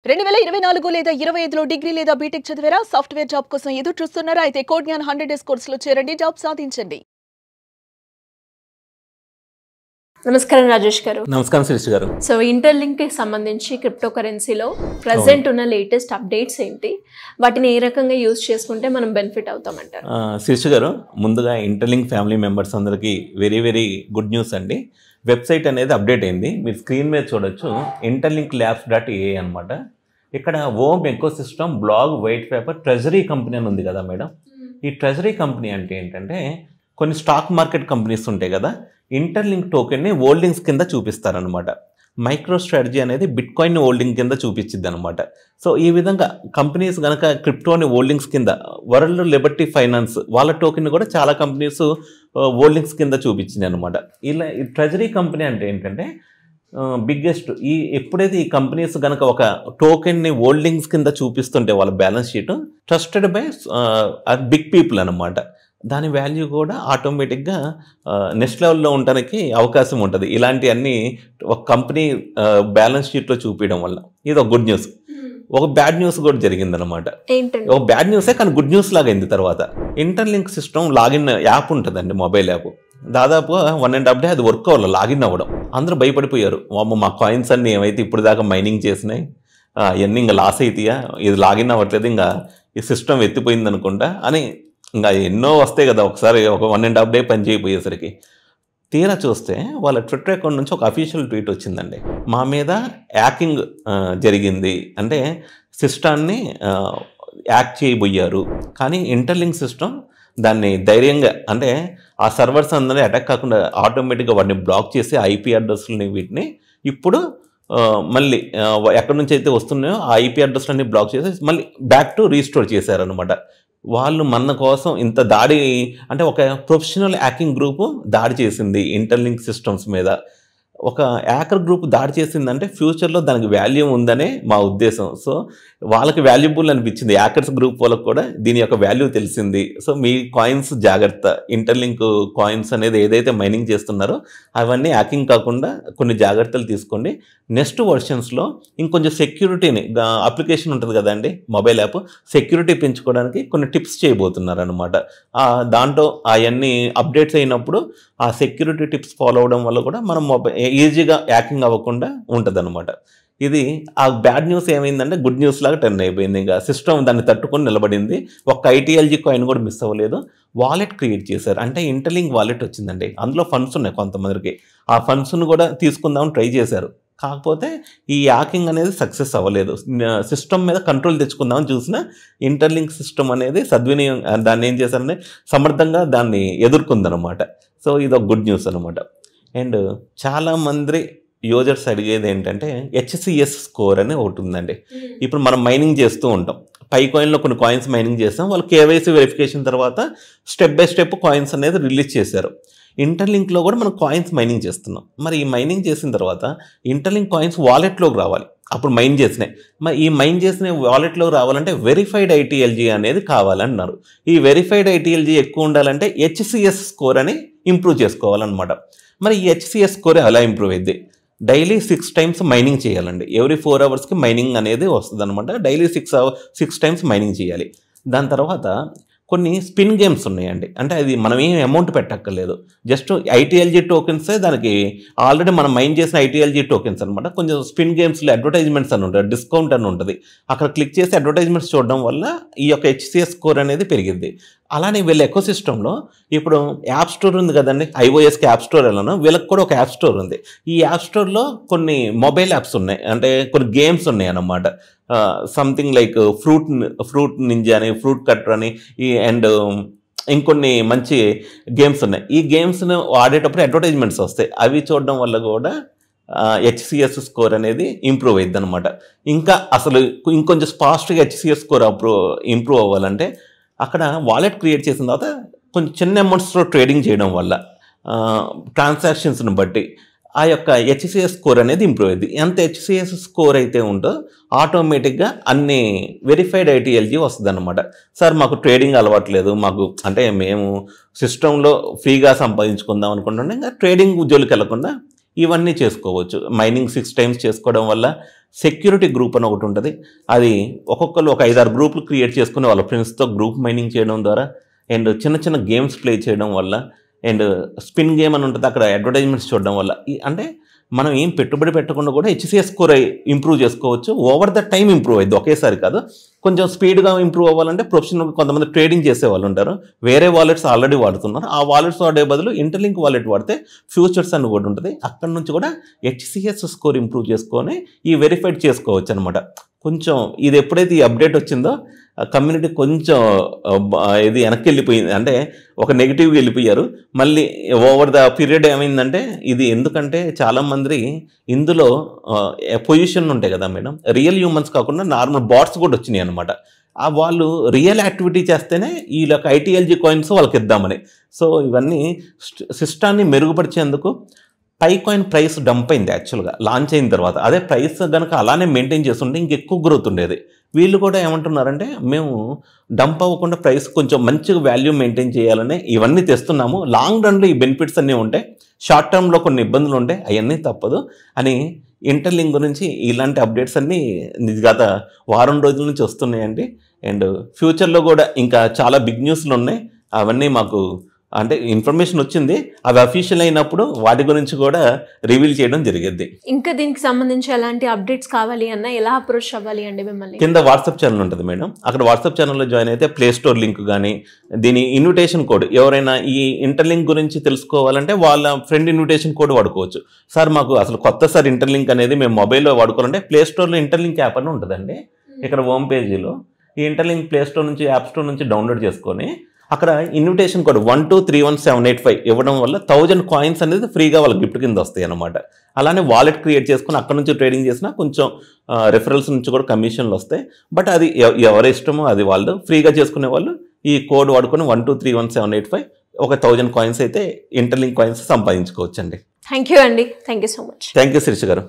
2024 లేదా 25లో డిగ్రీ లేదా బీటెక్ చదివారా? సాఫ్ట్వేర్ జాబ్ కోసం ఎదురు చూస్తున్నారా? అయితే కోడ్ జ్ఞాన్ 100 డేస్ కోర్సులో చేరండి, జాబ్ సాధించండి. నమస్కారం రాజేష్ గారు. నమస్కారం శిరీష్ గారు. సో ఇంటర్లింక్ కి సంబంధించి క్రిప్టో కరెన్సీలో ప్రెసెంట్ ఉన్న లేటెస్ట్ అప్డేట్స్ ఏంటి, వాటిని ఏ రకంగా యూజ్ చేసుకుంటే మనం బెనిఫిట్ అవుతామంటారు? శిరీష్ గారు, ముందుగా ఇంటర్లింక్ ఫ్యామిలీ మెంబర్స్ అందరికీ వెరీ వెరీ గుడ్ న్యూస్ అండి. వెబ్సైట్ అనేది అప్డేట్ అయింది. మీరు స్క్రీన్ మీద చూడొచ్చు, interlinklabs.ai అనమాట. ఇక్కడ ohm ecosystem blog white paper treasury company అని ఉంది కదా మేడం. ఈ ట్రెజరీ కంపెనీ అంటే ఏంటంటే, కొన్ని స్టాక్ మార్కెట్ కంపెనీస్ ఉంటాయి కదా, ఇంటర్లింక్ టోకెన్ని హోల్డింగ్స్ కింద చూపిస్తారనమాట. మైక్రో స్ట్రాటజీ అనేది బిట్కాయిన్ హోల్డింగ్ కింద చూపించింది అనమాట. సో ఈ విధంగా కంపెనీస్ కనుక క్రిప్టోని హోల్డింగ్స్ కింద, వరల్డ్ లిబర్టీ ఫైనాన్స్ వాళ్ళ టోకెన్ కూడా చాలా కంపెనీస్ హోల్డింగ్స్ కింద చూపించింది అనమాట. ఇలా ఈ ట్రెజరీ కంపెనీ అంటే ఏంటంటే బిగ్గెస్ట్, ఎప్పుడైతే ఈ కంపెనీస్ కనుక ఒక టోకెన్ని హోల్డింగ్స్ కింద చూపిస్తుంటే వాళ్ళ balance sheet trusted by big people అనమాట. దాని వాల్యూ కూడా ఆటోమేటిక్గా నెక్స్ట్ లెవెల్లో ఉండడానికి అవకాశం ఉంటుంది, ఇలాంటి అన్ని ఒక కంపెనీ బ్యాలెన్స్ షీట్లో చూపించడం వల్ల. ఇది ఒక గుడ్ న్యూస్. ఒక బ్యాడ్ న్యూస్ కూడా జరిగిందనమాట. ఒక బ్యాడ్ న్యూసే కానీ గుడ్ న్యూస్ లాగా అయింది. తర్వాత ఇంటర్లింక్ సిస్టమ్ లాగిన్ యాప్ ఉంటుందండి, మొబైల్ యాప్. దాదాపుగా 1.5 day అది వర్క్ అవ్వాలి, లాగిన్ అవ్వడం. అందరూ భయపడిపోయారు, మా కాయిన్స్ అన్ని ఏమైతే ఇప్పుడు దాకా మైనింగ్ చేసినాయి ఇవన్నీ ఇంకా లాస్ అవుతాయా, ఇది లాగిన్ అవ్వట్లేదు, ఇంకా ఈ సిస్టమ్ ఎత్తిపోయింది అనుకుంటా అని ఇంకా ఎన్నో వస్తాయి కదా ఒకసారి, ఒక 1.5 day పని చేయపోయేసరికి. తీరా చూస్తే వాళ్ళ ట్విట్టర్ అకౌంట్ నుంచి ఒక అఫీషియల్ ట్వీట్ వచ్చిందండి, మా మీద హ్యాకింగ్ జరిగింది, అంటే సిస్టాన్ని హ్యాక్ చేయబోయారు, కానీ ఇంటర్లింక్ సిస్టమ్ దాన్ని ధైర్యంగా, అంటే ఆ సర్వర్స్ అందరినీ అటాక్ కాకుండా ఆటోమేటిక్గా వాటిని బ్లాక్ చేసి ఐపీ అడ్రస్లని వీటిని ఇప్పుడు మళ్ళీ ఎక్కడి నుంచి అయితే వస్తున్నాయో ఆ ఐపీ అడ్రస్లన్నీ బ్లాక్ చేసి మళ్ళీ బ్యాక్ టు రీస్టోర్ చేశారనమాట. వాళ్ళు మన కోసం ఇంత దాడి, అంటే ఒక ప్రొఫెషనల్ హ్యాకింగ్ గ్రూపు దాడి చేసింది ఇంటర్లింక్ సిస్టమ్స్ మీద. ఒక హ్యాకర్ గ్రూప్ దాడి చేసిందంటే ఫ్యూచర్లో దానికి వాల్యూ ఉందనే మా ఉద్దేశం. సో వాళ్ళకి వాల్యుబుల్ అనిపించింది, హ్యాకర్స్ గ్రూప్ వాళ్ళకి కూడా దీని యొక్క వాల్యూ తెలిసింది. సో మీ కాయిన్స్ జాగ్రత్త, ఇంటర్లింక్ కాయిన్స్ అనేది ఏదైతే మైనింగ్ చేస్తున్నారో అవన్నీ హ్యాకింగ్ కాకుండా కొన్ని జాగ్రత్తలు తీసుకోండి. నెక్స్ట్ వర్షన్స్లో ఇంకొంచెం సెక్యూరిటీని, అప్లికేషన్ ఉంటుంది కదండి మొబైల్ యాప్, సెక్యూరిటీ పెంచుకోవడానికి కొన్ని టిప్స్ చేయబోతున్నారు అనమాట. దాంట్లో అవన్నీ అప్డేట్స్ అయినప్పుడు ఆ సెక్యూరిటీ టిప్స్ ఫాలో అవడం వల్ల కూడా మనం ఈజీగా హ్యాకింగ్ అవ్వకుండా ఉంటుంది అనమాట. ఇది ఆ బ్యాడ్ న్యూస్ ఏమైందంటే గుడ్ న్యూస్ లాగా టర్న్ అయిపోయింది. ఇంకా సిస్టమ్ దాన్ని తట్టుకొని నిలబడింది. ఒక్క ఐటీఎల్జీ కాయిన్ కూడా మిస్ అవ్వలేదు. వాలెట్ క్రియేట్ చేశారు, అంటే ఇంటర్లింక్ వాలెట్ వచ్చిందండి. అందులో ఫండ్స్ ఉన్నాయి కొంతమందికి, ఆ ఫండ్స్ను కూడా తీసుకుందామని ట్రై చేశారు. కాకపోతే ఈ హ్యాకింగ్ అనేది సక్సెస్ అవ్వలేదు. సిస్టమ్ మీద కంట్రోల్ తెచ్చుకుందామని చూసిన ఇంటర్లింక్ సిస్టమ్ అనేది సద్వినియోగం, దాన్ని ఏం చేశారంటే సమర్థంగా దాన్ని ఎదుర్కొందనమాట. సో ఇది ఒక గుడ్ న్యూస్ అనమాట. అండ్ చాలామంది యూజర్స్ అడిగేది ఏంటంటే HCS స్కోర్ అని ఒకటి ఉందండి. ఇప్పుడు మనం మైనింగ్ చేస్తూ ఉంటాం, పై కాయిన్లో కొన్ని కాయిన్స్ మైనింగ్ చేస్తాం, వాళ్ళు కేవైసీ వెరిఫికేషన్ తర్వాత స్టెప్ బై స్టెప్ కాయిన్స్ అనేది రిలీజ్ చేశారు. ఇంటర్లింక్లో కూడా మనం కాయిన్స్ మైనింగ్ చేస్తున్నాం. మరి ఈ మైనింగ్ చేసిన తర్వాత ఇంటర్లింక్ కాయిన్స్ వాలెట్లోకి రావాలి, అప్పుడు మైన్ చేసినాయి. మరి ఈ మైన్ చేసిన వాలెట్లోకి రావాలంటే వెరిఫైడ్ ఐటీఎల్జీ అనేది కావాలన్నారు. ఈ వెరిఫైడ్ ఐటీఎల్జీ ఎక్కువ ఉండాలంటే HCS స్కోర్ అని ఇంప్రూవ్ చేసుకోవాలన్నమాట. మరి ఈ HCS స్కోర్ ఎలా ఇంప్రూవ్ అయింది? డైలీ 6 times మైనింగ్ చేయాలండి. ఎవ్రీ 4 hours మైనింగ్ అనేది వస్తుంది అనమాట. డైలీ 6 times మైనింగ్ చేయాలి. దాని తర్వాత కొన్ని స్పిన్ గేమ్స్ ఉన్నాయండి, అంటే అది మనం ఏం అమౌంట్ పెట్టక్కర్లేదు, జస్ట్ ఐటీఎల్జీ టోకెన్సే దానికి ఆల్రెడీ మనం మైన్ చేసిన ఐటీఎల్జీ టోకెన్స్ అనమాట. కొంచెం స్పిన్ గేమ్స్లో అడ్వర్టైజ్మెంట్స్ అని ఉంటుంది, డిస్కౌంట్ అని ఉంటుంది, అక్కడ క్లిక్ చేసి అడ్వర్టైజ్మెంట్స్ చూడడం వల్ల ఈ యొక్క HCS స్కోర్ అనేది పెరిగింది. అలానే వీళ్ళ ఎకోసిస్టంలో ఇప్పుడు యాప్ స్టోర్ ఉంది కదండి, ఐఓఎస్కి యాప్ స్టోర్ ఎలానో వీళ్ళకి కూడా ఒక యాప్ స్టోర్ ఉంది. ఈ యాప్ స్టోర్లో కొన్ని మొబైల్ యాప్స్ ఉన్నాయి, అంటే కొన్ని గేమ్స్ ఉన్నాయి అన్నమాట. సంథింగ్ లైక్ ఫ్రూట్ నింజా అని, ఫ్రూట్ కట్టర్ అని, అండ్ ఇంకొన్ని మంచి గేమ్స్ ఉన్నాయి. ఈ గేమ్స్ను ఆడేటప్పుడు అడ్వర్టైజ్మెంట్స్ వస్తాయి, అవి చూడడం వల్ల కూడా HCS స్కోర్ అనేది ఇంప్రూవ్ అయ్యిద్ది అనమాట. ఇంకా అసలు ఇంకొంచెం ఫాస్ట్గా HCS స్కోర్ ఇంప్రూవ్ అవ్వాలంటే అక్కడ వాలెట్ క్రియేట్ చేసిన తర్వాత కొంచెం చిన్న అమౌంట్స్లో ట్రేడింగ్ చేయడం వల్ల ట్రాన్సాక్షన్స్ని బట్టి ఆ యొక్క HCS స్కోర్ అనేది ఇంప్రూవ్ అయింది. ఎంత HCS స్కోర్ అయితే ఉందో ఆటోమేటిక్గా అన్ని వెరిఫైడ్ ఐటీఎల్జీ వస్తుంది అనమాట. సార్ మాకు ట్రేడింగ్ అలవాట్లేదు, మాకు అంటే మేము సిస్టంలో ఫ్రీగా సంపాదించుకుందాం అనుకుంటుంటే ఇంకా ట్రేడింగ్ ఉద్యోగులకు వెళ్లకుండా ఇవన్నీ చేసుకోవచ్చు. మైనింగ్ 6 times చేసుకోవడం వల్ల సెక్యూరిటీ గ్రూప్ అని ఒకటి ఉంటుంది. అది ఒక్కొక్కరు ఒక 5-6 గ్రూపులు క్రియేట్ చేసుకుని వాళ్ళ ఫ్రెండ్స్తో గ్రూప్ మైనింగ్ చేయడం ద్వారా అండ్ చిన్న చిన్న గేమ్స్ ప్లే చేయడం వల్ల అండ్ స్పిన్ గేమ్ అని ఉంటుంది, అక్కడ అడ్వర్టైజ్మెంట్స్ చూడడం వల్ల అంటే మనం ఏం పెట్టుబడి పెట్టకుండా కూడా హెచ్సిఎస్ స్కోర్ ఇంప్రూవ్ చేసుకోవచ్చు. ఓవర్ ద టైం ఇంప్రూవ్ అయ్యింది, ఒకేసారి కాదు. కొంచెం స్పీడ్గా ఇంప్రూవ్ అవ్వాలంటే ప్రొఫెషనల్ కొంతమంది ట్రేడింగ్ చేసే వాళ్ళు ఉంటారు, వేరే వాలెట్స్ ఆల్రెడీ వాడుతున్నారు. ఆ వాలెట్స్ వాడే బదులు ఇంటర్లింక్ వాలెట్ వాడితే ఫ్యూచర్స్ అని కూడా ఉంటుంది. అక్కడ నుంచి కూడా హెచ్సిఎస్ స్కోర్ ఇంప్రూవ్ చేసుకొని ఈ వెరిఫైడ్ చేసుకోవచ్చు అనమాట. కొంచెం ఇది ఎప్పుడైతే ఈ అప్డేట్ వచ్చిందో కమ్యూనిటీ కొంచెం ఇది వెనక్కి వెళ్ళిపోయింది, అంటే ఒక నెగిటివ్గా వెళ్ళిపోయారు. మళ్ళీ ఓవర్ ద పీరియడ్ ఏమైందంటే ఇది ఎందుకంటే చాలామంది ఇందులో పొజిషన్ ఉంటాయి కదా మేడం, రియల్ హ్యూమన్స్ కాకుండా నార్మల్ బాట్స్ కూడా వచ్చినాయి అనమాట. వాళ్ళు రియల్ యాక్టివిటీ చేస్తేనే వీళ్ళకి ఐటీఎల్జీ కాయిన్స్ వాళ్ళకి ఇద్దామని. సో ఇవన్నీ సిస్టాన్ని మెరుగుపరిచేందుకు పై కాయిన్ ప్రైస్ డంప్ అయింది యాక్చువల్గా లాంచ్ అయిన తర్వాత. అదే ప్రైస్ కనుక అలానే మెయింటైన్ చేస్తుంటే ఇంకెక్కువ గ్రోత్ ఉండేది. వీళ్ళు కూడా ఏమంటున్నారంటే మేము డంప్ అవ్వకుండా ప్రైస్ కొంచెం మంచిగా వాల్యూ మెయింటైన్ చేయాలని ఇవన్నీ తెస్తున్నాము. లాంగ్ రన్లో ఈ బెనిఫిట్స్ అన్నీ ఉంటాయి, షార్ట్ టర్మ్లో కొన్ని ఇబ్బందులు ఉంటాయి, అవన్నీ తప్పదు అని ఇంటర్లింక్ గురించి ఇలాంటి అప్డేట్స్ అన్నీ గత వారం రోజుల నుంచి వస్తున్నాయండి. అండ్ ఫ్యూచర్లో కూడా ఇంకా చాలా బిగ్ న్యూస్లు ఉన్నాయి, అవన్నీ మాకు అంటే ఇన్ఫర్మేషన్ వచ్చింది, అవి అఫీషియల్ అయినప్పుడు వాటి గురించి కూడా రివీల్ చేయడం జరిగింది. ఇంకా దీనికి సంబంధించి ఎలాంటి అప్డేట్స్ కావాలి అన్న ఎలా అప్రోచ్ అవ్వాలి అండి మిమ్మల్ని? కింద వాట్సాప్ ఛానల్ ఉంటుంది మేడం, అక్కడ వాట్సాప్ ఛానల్లో జాయిన్ అయితే ప్లే స్టోర్ లింక్ కానీ దీని ఇన్విటేషన్ కోడ్, ఎవరైనా ఈ ఇంటర్లింక్ గురించి తెలుసుకోవాలంటే వాళ్ళ ఫ్రెండ్ ఇన్విటేషన్ కోడ్ వాడుకోవచ్చు. సార్ మాకు అసలు కొత్త సార్ ఇంటర్లింక్ అనేది మేము మొబైల్లో వాడుకోవాలంటే ప్లే స్టోర్లో ఇంటర్లింక్ యాప్ అని ఉంటుందండి. ఇక్కడ హోమ్ పేజీలో ఈ ఇంటర్లింక్ ప్లే స్టోర్ నుంచి యాప్ స్టోర్ నుంచి డౌన్లోడ్ చేసుకొని అక్కడ ఇన్విటేషన్ కోడ్ 1231785 ఇవ్వడం వల్ల 1000 కాయిన్స్ అనేది ఫ్రీగా వాళ్ళ గిఫ్ట్ కింద వస్తాయి అనమాట. అలానే వాలెట్ క్రియేట్ చేసుకుని అక్కడ నుంచి ట్రేడింగ్ చేసినా కొంచెం రెఫరల్స్ నుంచి కూడా కమిషన్లు వస్తాయి. బట్ అది ఎవరి ఇష్టమో అది వాళ్ళు ఫ్రీగా చేసుకునే వాళ్ళు ఈ కోడ్ వాడుకొని 1231785 ఒక 1000 కాయిన్స్ అయితే ఇంటర్లింక్ కాయిన్స్ సంపాదించుకోవచ్చండి. థ్యాంక్ యూ అండి, thank you so much. Thank you Sirisha గారు.